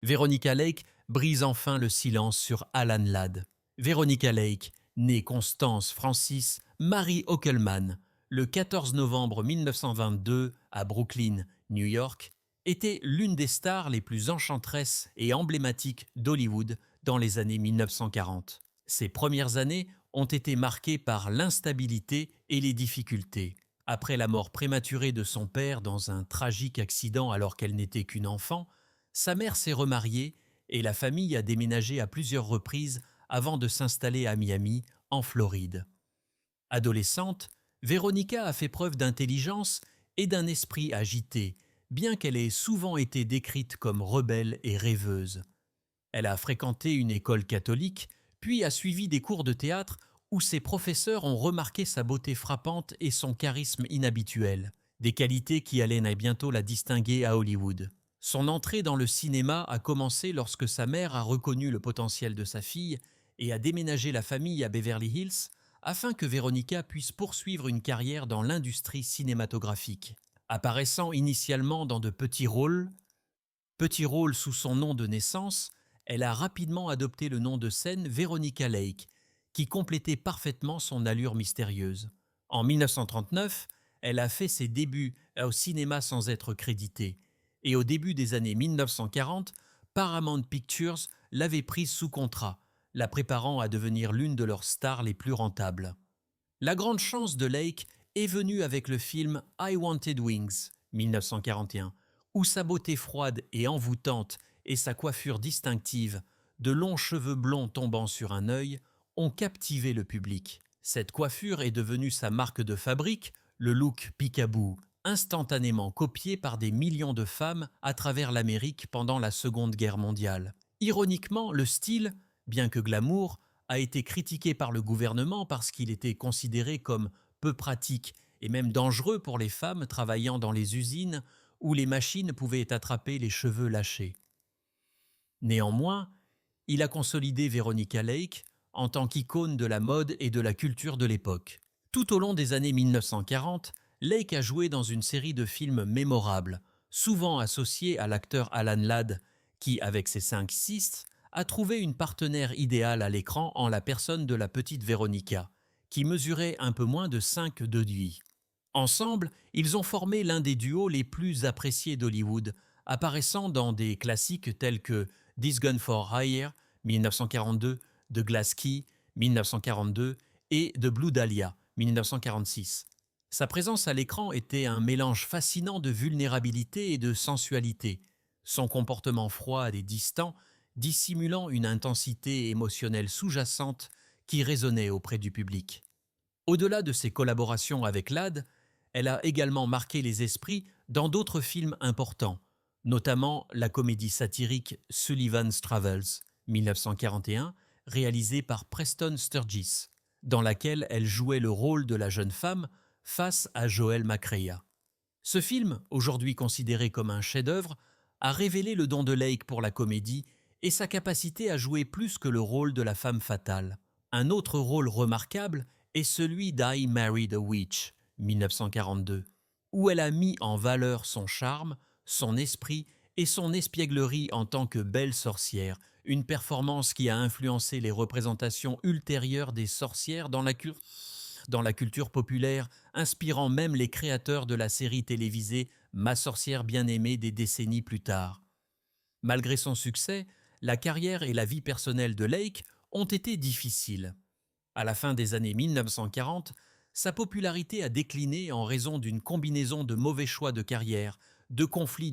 Veronica Lake brise enfin le silence sur Alan Ladd. Veronica Lake, née Constance Francis Marie Hockelman le 14 novembre 1922 à Brooklyn, New York, était l'une des stars les plus enchanteresses et emblématiques d'Hollywood dans les années 1940. Ses premières années ont été marquées par l'instabilité et les difficultés. Après la mort prématurée de son père dans un tragique accident alors qu'elle n'était qu'une enfant, sa mère s'est remariée et la famille a déménagé à plusieurs reprises avant de s'installer à Miami, en Floride. Adolescente, Veronica a fait preuve d'intelligence et d'un esprit agité, bien qu'elle ait souvent été décrite comme rebelle et rêveuse. Elle a fréquenté une école catholique, puis a suivi des cours de théâtre où ses professeurs ont remarqué sa beauté frappante et son charisme inhabituel, des qualités qui allaient bientôt la distinguer à Hollywood. Son entrée dans le cinéma a commencé lorsque sa mère a reconnu le potentiel de sa fille et a déménagé la famille à Beverly Hills afin que Veronica puisse poursuivre une carrière dans l'industrie cinématographique. Apparaissant initialement dans de petits rôles sous son nom de naissance, elle a rapidement adopté le nom de scène Veronica Lake, qui complétait parfaitement son allure mystérieuse. En 1939, elle a fait ses débuts au cinéma sans être créditée, et au début des années 1940, Paramount Pictures l'avait prise sous contrat, la préparant à devenir l'une de leurs stars les plus rentables. La grande chance de Lake est venue avec le film I Wanted Wings, 1941, où sa beauté froide et envoûtante et sa coiffure distinctive, de longs cheveux blonds tombant sur un œil, ont captivé le public. Cette coiffure est devenue sa marque de fabrique, le look peekaboo, instantanément copié par des millions de femmes à travers l'Amérique pendant la Seconde Guerre mondiale. Ironiquement, le style, bien que glamour, a été critiqué par le gouvernement parce qu'il était considéré comme peu pratique et même dangereux pour les femmes travaillant dans les usines où les machines pouvaient attraper les cheveux lâchés. Néanmoins, il a consolidé Veronica Lake en tant qu'icône de la mode et de la culture de l'époque. Tout au long des années 1940, Lake a joué dans une série de films mémorables, souvent associés à l'acteur Alan Ladd, qui, avec ses 5-6, a trouvé une partenaire idéale à l'écran en la personne de la petite Veronica, qui mesurait un peu moins de 5 de lui. Ensemble, ils ont formé l'un des duos les plus appréciés d'Hollywood, apparaissant dans des classiques tels que This Gun for Hire, 1942, The Glass Key, 1942 et The Blue Dahlia, 1946. Sa présence à l'écran était un mélange fascinant de vulnérabilité et de sensualité, son comportement froid et distant dissimulant une intensité émotionnelle sous-jacente qui résonnait auprès du public. Au-delà de ses collaborations avec Ladd, elle a également marqué les esprits dans d'autres films importants, notamment la comédie satirique Sullivan's Travels, 1941, réalisée par Preston Sturges, dans laquelle elle jouait le rôle de la jeune femme face à Joel McCrea. Ce film, aujourd'hui considéré comme un chef-d'œuvre, a révélé le don de Lake pour la comédie et sa capacité à jouer plus que le rôle de la femme fatale. Un autre rôle remarquable est celui d'I Married a Witch, 1942, où elle a mis en valeur son charme, son esprit et son espièglerie en tant que belle sorcière, une performance qui a influencé les représentations ultérieures des sorcières dans la culture populaire, inspirant même les créateurs de la série télévisée Ma sorcière bien-aimée des décennies plus tard. Malgré son succès, la carrière et la vie personnelle de Lake ont été difficiles. À la fin des années 1940, sa popularité a décliné en raison d'une combinaison de mauvais choix de carrière, de conflits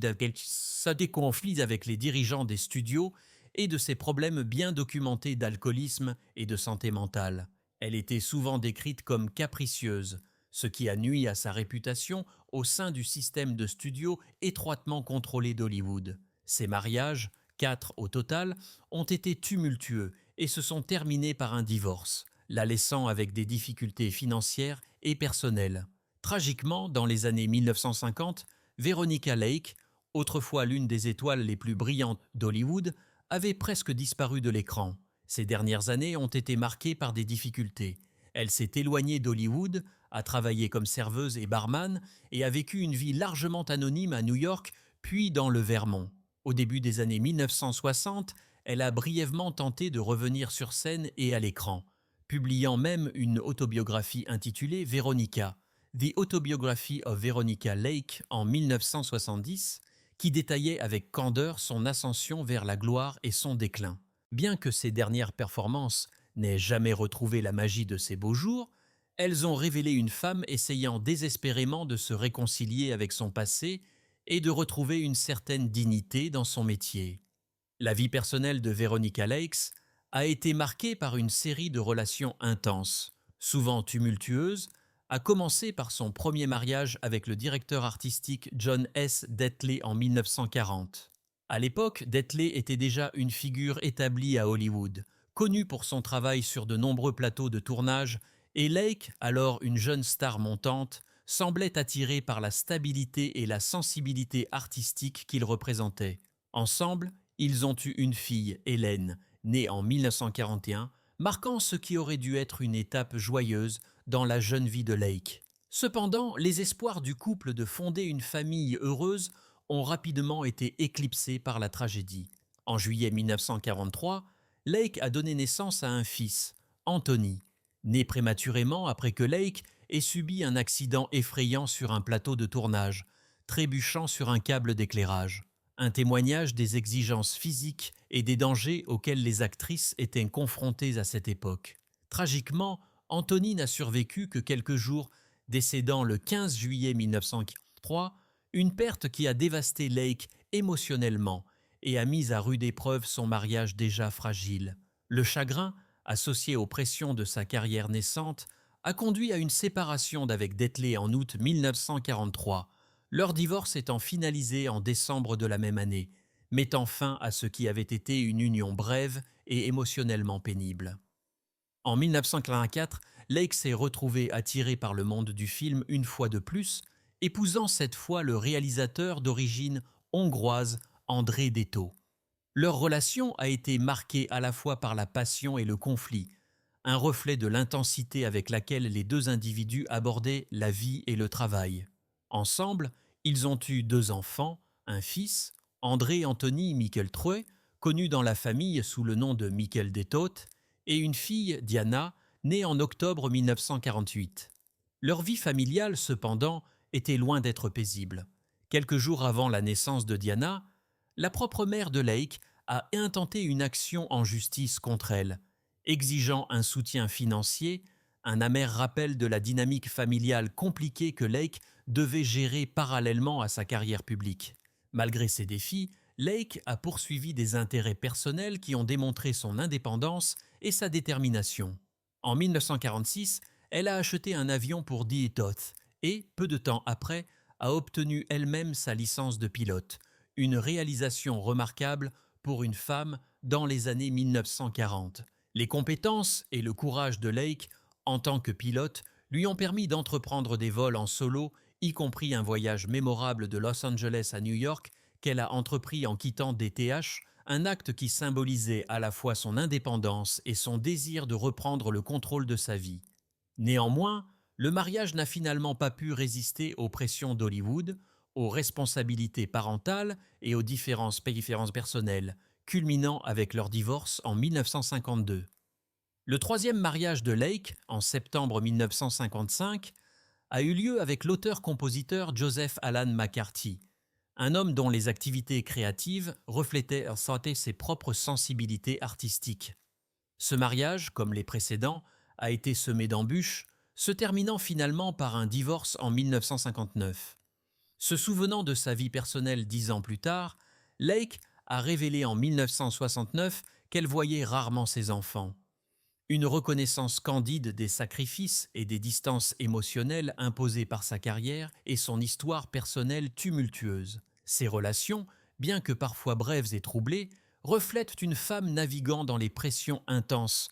avec les dirigeants des studios et de ses problèmes bien documentés d'alcoolisme et de santé mentale. Elle était souvent décrite comme capricieuse, ce qui a nui à sa réputation au sein du système de studio étroitement contrôlé d'Hollywood. Ses mariages, 4 au total, ont été tumultueux et se sont terminés par un divorce, la laissant avec des difficultés financières et personnelles. Tragiquement, dans les années 1950, Veronica Lake, autrefois l'une des étoiles les plus brillantes d'Hollywood, avait presque disparu de l'écran. Ces dernières années ont été marquées par des difficultés. Elle s'est éloignée d'Hollywood, a travaillé comme serveuse et barman et a vécu une vie largement anonyme à New York puis dans le Vermont. Au début des années 1960, elle a brièvement tenté de revenir sur scène et à l'écran, publiant même une autobiographie intitulée Veronica, The Autobiography of Veronica Lake en 1970, qui détaillait avec candeur son ascension vers la gloire et son déclin. Bien que ses dernières performances n'aient jamais retrouvé la magie de ses beaux jours, elles ont révélé une femme essayant désespérément de se réconcilier avec son passé et de retrouver une certaine dignité dans son métier. La vie personnelle de Veronica Lake a été marquée par une série de relations intenses, souvent tumultueuses, à commencer par son premier mariage avec le directeur artistique John S. Detley en 1940. À l'époque, Detley était déjà une figure établie à Hollywood, connue pour son travail sur de nombreux plateaux de tournage, et Lake, alors une jeune star montante, semblait attirée par la stabilité et la sensibilité artistique qu'il représentait. Ensemble, ils ont eu une fille, Hélène, née en 1941, marquant ce qui aurait dû être une étape joyeuse dans la jeune vie de Lake. Cependant, les espoirs du couple de fonder une famille heureuse ont rapidement été éclipsés par la tragédie. En juillet 1943, Lake a donné naissance à un fils, Anthony, né prématurément après que Lake ait subi un accident effrayant sur un plateau de tournage, trébuchant sur un câble d'éclairage. Un témoignage des exigences physiques et des dangers auxquels les actrices étaient confrontées à cette époque. Tragiquement, Anthony n'a survécu que quelques jours, décédant le 15 juillet 1943, une perte qui a dévasté Lake émotionnellement et a mis à rude épreuve son mariage déjà fragile. Le chagrin, associé aux pressions de sa carrière naissante, a conduit à une séparation d'avec Detley en août 1943, leur divorce étant finalisé en décembre de la même année, mettant fin à ce qui avait été une union brève et émotionnellement pénible. En 1984, Lake s'est retrouvé attiré par le monde du film une fois de plus, épousant cette fois le réalisateur d'origine hongroise André Detto. Leur relation a été marquée à la fois par la passion et le conflit, un reflet de l'intensité avec laquelle les deux individus abordaient la vie et le travail. Ensemble, ils ont eu 2 enfants, un fils, André Anthony Mikkel Treu, connu dans la famille sous le nom de Mikkel Dettot, et une fille, Diana, née en octobre 1948. Leur vie familiale, cependant, était loin d'être paisible. Quelques jours avant la naissance de Diana, la propre mère de Lake a intenté une action en justice contre elle, exigeant un soutien financier, un amer rappel de la dynamique familiale compliquée que Lake devait gérer parallèlement à sa carrière publique. Malgré ces défis, Lake a poursuivi des intérêts personnels qui ont démontré son indépendance et sa détermination. En 1946, elle a acheté un avion pour Dettot et, peu de temps après, a obtenu elle-même sa licence de pilote, une réalisation remarquable pour une femme dans les années 1940. Les compétences et le courage de Lake en tant que pilote lui ont permis d'entreprendre des vols en solo, y compris un voyage mémorable de Los Angeles à New York qu'elle a entrepris en quittant DTH, un acte qui symbolisait à la fois son indépendance et son désir de reprendre le contrôle de sa vie. Néanmoins, le mariage n'a finalement pas pu résister aux pressions d'Hollywood, aux responsabilités parentales et aux différences personnelles, culminant avec leur divorce en 1952. Le 3e mariage de Lake, en septembre 1955, a eu lieu avec l'auteur-compositeur Joseph Alan McCarthy, un homme dont les activités créatives reflétaient ses propres sensibilités artistiques. Ce mariage, comme les précédents, a été semé d'embûches, se terminant finalement par un divorce en 1959. Se souvenant de sa vie personnelle 10 ans plus tard, Lake a révélé en 1969 qu'elle voyait rarement ses enfants. Une reconnaissance candide des sacrifices et des distances émotionnelles imposées par sa carrière et son histoire personnelle tumultueuse. Ces relations, bien que parfois brèves et troublées, reflètent une femme naviguant dans les pressions intenses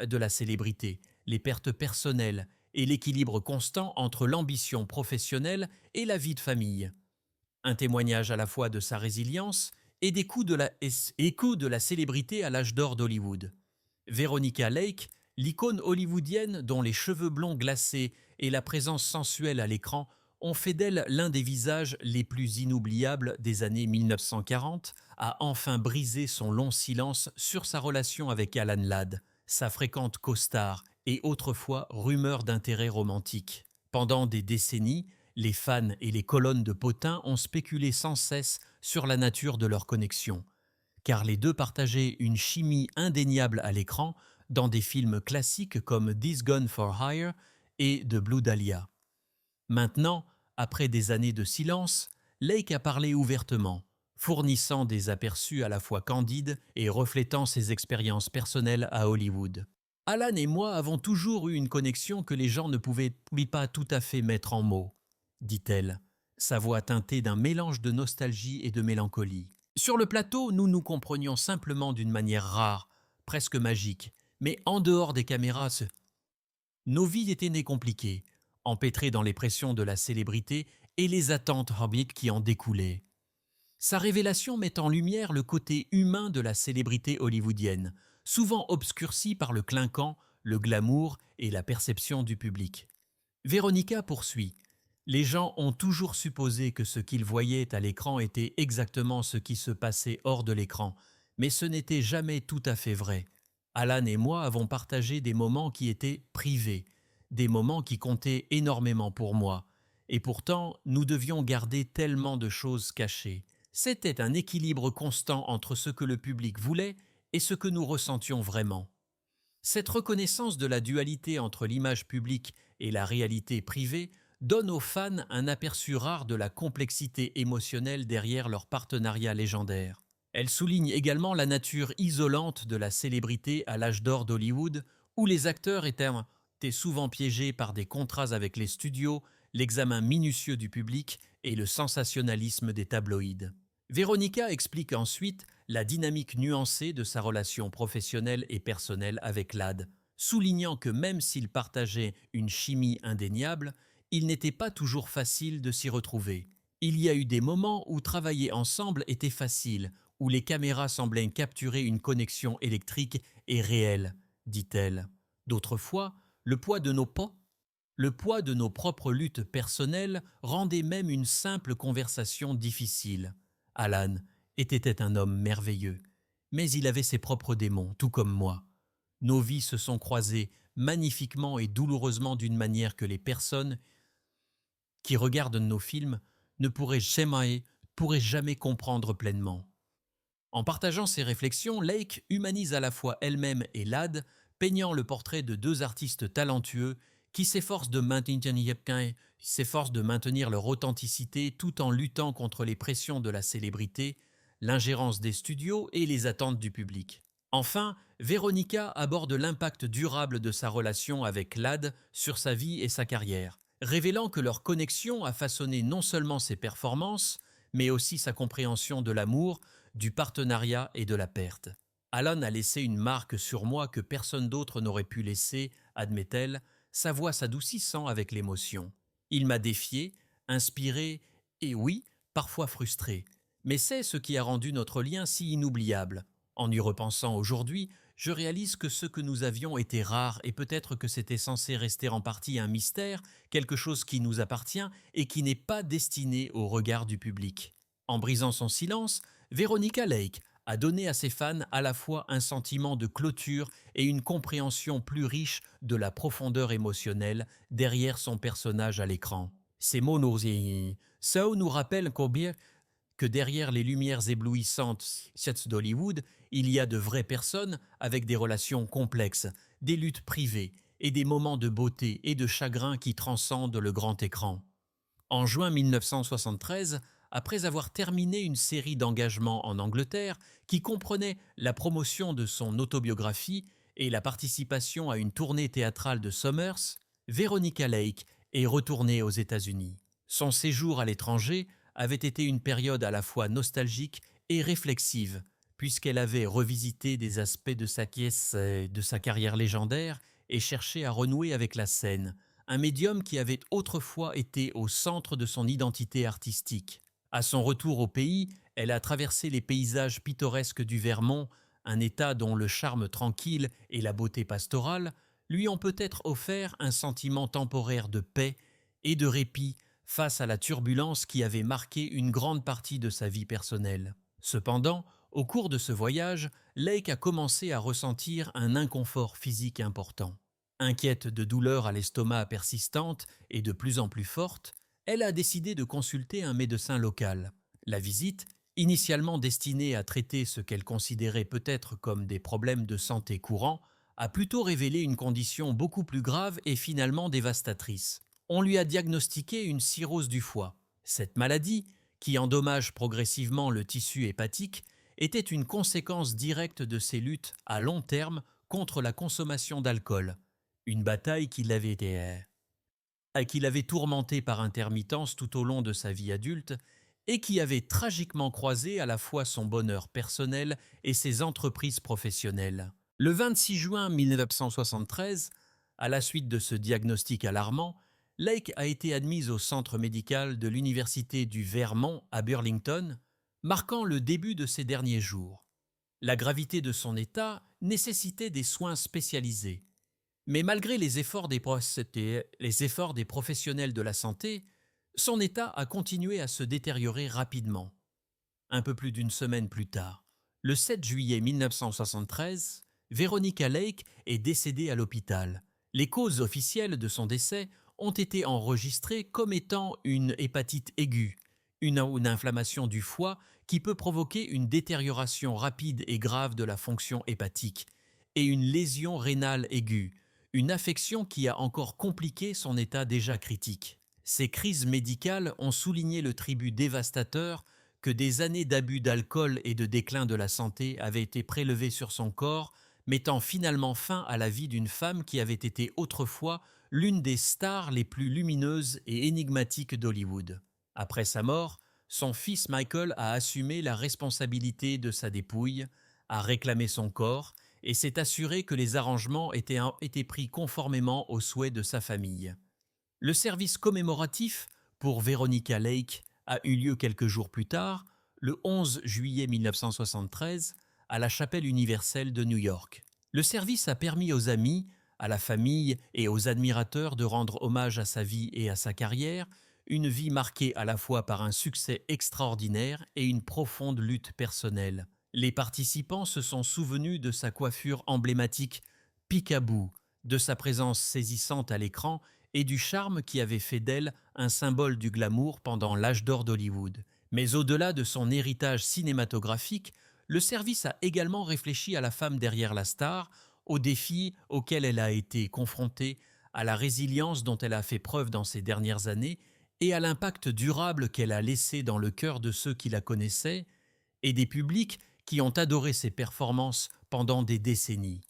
de la célébrité, les pertes personnelles et l'équilibre constant entre l'ambition professionnelle et la vie de famille. Un témoignage à la fois de sa résilience et des coups de la célébrité à l'âge d'or d'Hollywood. Veronica Lake, l'icône hollywoodienne dont les cheveux blonds glacés et la présence sensuelle à l'écran On fait d'elle l'un des visages les plus inoubliables des années 1940, a enfin brisé son long silence sur sa relation avec Alan Ladd, sa fréquente costard et autrefois rumeur d'intérêt romantique. Pendant des décennies, les fans et les colonnes de potins ont spéculé sans cesse sur la nature de leur connexion, car les deux partageaient une chimie indéniable à l'écran dans des films classiques comme This Gun for Hire et The Blue Dahlia. Maintenant, après des années de silence, Lake a parlé ouvertement, fournissant des aperçus à la fois candides et reflétant ses expériences personnelles à Hollywood. Alan et moi avons toujours eu une connexion que les gens ne pouvaient pas tout à fait mettre en mots, dit-elle, sa voix teintée d'un mélange de nostalgie et de mélancolie. Sur le plateau, nous nous comprenions simplement d'une manière rare, presque magique, mais en dehors des caméras, nos vies étaient nées compliquées, empêtrées dans les pressions de la célébrité et les attentes publiques qui en découlaient. Sa révélation met en lumière le côté humain de la célébrité hollywoodienne, souvent obscurci par le clinquant, le glamour et la perception du public. Veronica poursuit. Les gens ont toujours supposé que ce qu'ils voyaient à l'écran était exactement ce qui se passait hors de l'écran, mais ce n'était jamais tout à fait vrai. Alan et moi avons partagé des moments qui étaient privés, des moments qui comptaient énormément pour moi, et pourtant nous devions garder tellement de choses cachées. C'était un équilibre constant entre ce que le public voulait et ce que nous ressentions vraiment. Cette reconnaissance de la dualité entre l'image publique et la réalité privée donne aux fans un aperçu rare de la complexité émotionnelle derrière leur partenariat légendaire. Elle souligne également la nature isolante de la célébrité à l'âge d'or d'Hollywood, où les acteurs étaient souvent piégés par des contrats avec les studios, l'examen minutieux du public et le sensationnalisme des tabloïds. Veronica explique ensuite la dynamique nuancée de sa relation professionnelle et personnelle avec Ladd, soulignant que même s'ils partageaient une chimie indéniable, il n'était pas toujours facile de s'y retrouver. Il y a eu des moments où travailler ensemble était facile, où les caméras semblaient capturer une connexion électrique et réelle, dit-elle. D'autres fois, le poids de nos propres luttes personnelles rendait même une simple conversation difficile. Alan était un homme merveilleux, mais il avait ses propres démons, tout comme moi. Nos vies se sont croisées magnifiquement et douloureusement d'une manière que les personnes qui regardent nos films ne pourraient jamais comprendre pleinement. En partageant ses réflexions, Lake humanise à la fois elle-même et Ladd, peignant le portrait de deux artistes talentueux qui s'efforcent de maintenir leur authenticité tout en luttant contre les pressions de la célébrité, l'ingérence des studios et les attentes du public. Enfin, Veronica aborde l'impact durable de sa relation avec Ladd sur sa vie et sa carrière, révélant que leur connexion a façonné non seulement ses performances, mais aussi sa compréhension de l'amour, du partenariat et de la perte. Alan a laissé une marque sur moi que personne d'autre n'aurait pu laisser, admet-elle, sa voix s'adoucissant avec l'émotion. Il m'a défié, inspiré et oui, parfois frustré. Mais c'est ce qui a rendu notre lien si inoubliable. En y repensant aujourd'hui, je réalise que ce que nous avions était rare et peut-être que c'était censé rester en partie un mystère, quelque chose qui nous appartient et qui n'est pas destiné au regard du public. En brisant son silence, Veronica Lake a donné à ses fans à la fois un sentiment de clôture et une compréhension plus riche de la profondeur émotionnelle derrière son personnage à l'écran. Ces mots nous rappellent combien que derrière les lumières éblouissantes d'Hollywood, il y a de vraies personnes avec des relations complexes, des luttes privées et des moments de beauté et de chagrin qui transcendent le grand écran. En juin 1973, après avoir terminé une série d'engagements en Angleterre qui comprenait la promotion de son autobiographie et la participation à une tournée théâtrale de Summers, Veronica Lake est retournée aux États-Unis. Son séjour à l'étranger avait été une période à la fois nostalgique et réflexive, puisqu'elle avait revisité des aspects de sa carrière légendaire et cherché à renouer avec la scène, un médium qui avait autrefois été au centre de son identité artistique. À son retour au pays, elle a traversé les paysages pittoresques du Vermont, un état dont le charme tranquille et la beauté pastorale lui ont peut-être offert un sentiment temporaire de paix et de répit face à la turbulence qui avait marqué une grande partie de sa vie personnelle. Cependant, au cours de ce voyage, Lake a commencé à ressentir un inconfort physique important. Inquiète de douleurs à l'estomac persistantes et de plus en plus fortes, elle a décidé de consulter un médecin local. La visite, initialement destinée à traiter ce qu'elle considérait peut-être comme des problèmes de santé courants, a plutôt révélé une condition beaucoup plus grave et finalement dévastatrice. On lui a diagnostiqué une cirrhose du foie. Cette maladie, qui endommage progressivement le tissu hépatique, était une conséquence directe de ses luttes à long terme contre la consommation d'alcool, une bataille qui l'avait tourmenté par intermittence tout au long de sa vie adulte et qui avait tragiquement croisé à la fois son bonheur personnel et ses entreprises professionnelles. Le 26 juin 1973, à la suite de ce diagnostic alarmant, Lake a été admise au centre médical de l'Université du Vermont à Burlington, marquant le début de ses derniers jours. La gravité de son état nécessitait des soins spécialisés. Mais malgré les efforts des professionnels de la santé, son état a continué à se détériorer rapidement. Un peu plus d'une semaine plus tard, le 7 juillet 1973, Veronica Lake est décédée à l'hôpital. Les causes officielles de son décès ont été enregistrées comme étant une hépatite aiguë, une inflammation du foie qui peut provoquer une détérioration rapide et grave de la fonction hépatique, et une lésion rénale aiguë, une affection qui a encore compliqué son état déjà critique. Ces crises médicales ont souligné le tribut dévastateur que des années d'abus d'alcool et de déclin de la santé avaient été prélevées sur son corps, mettant finalement fin à la vie d'une femme qui avait été autrefois l'une des stars les plus lumineuses et énigmatiques d'Hollywood. Après sa mort, son fils Michael a assumé la responsabilité de sa dépouille, a réclamé son corps et s'est assuré que les arrangements étaient pris conformément aux souhaits de sa famille. Le service commémoratif pour Veronica Lake a eu lieu quelques jours plus tard, le 11 juillet 1973, à la Chapelle universelle de New York. Le service a permis aux amis, à la famille et aux admirateurs de rendre hommage à sa vie et à sa carrière, une vie marquée à la fois par un succès extraordinaire et une profonde lutte personnelle. Les participants se sont souvenus de sa coiffure emblématique Peek-a-Boo, de sa présence saisissante à l'écran et du charme qui avait fait d'elle un symbole du glamour pendant l'âge d'or d'Hollywood. Mais au-delà de son héritage cinématographique, le service a également réfléchi à la femme derrière la star, aux défis auxquels elle a été confrontée, à la résilience dont elle a fait preuve dans ces dernières années et à l'impact durable qu'elle a laissé dans le cœur de ceux qui la connaissaient et des publics qui ont adoré ses performances pendant des décennies.